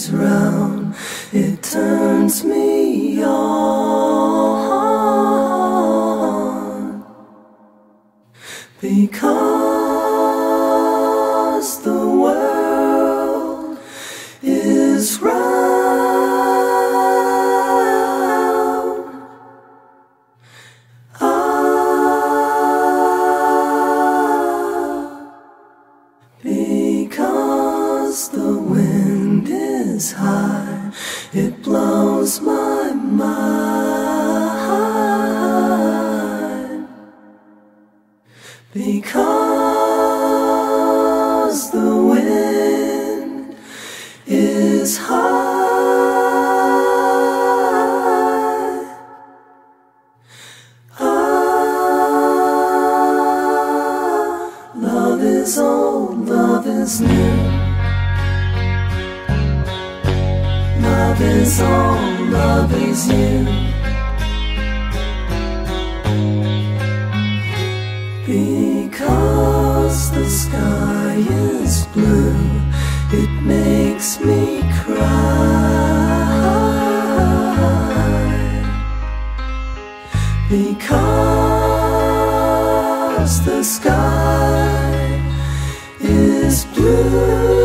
is round, it turns me on, because the world is round. Because the wind is high, it blows my mind. Because the wind is high. Love is old, love is new. Love is old, love is you. Because the sky is blue, it makes me cry. Because the sky is blue.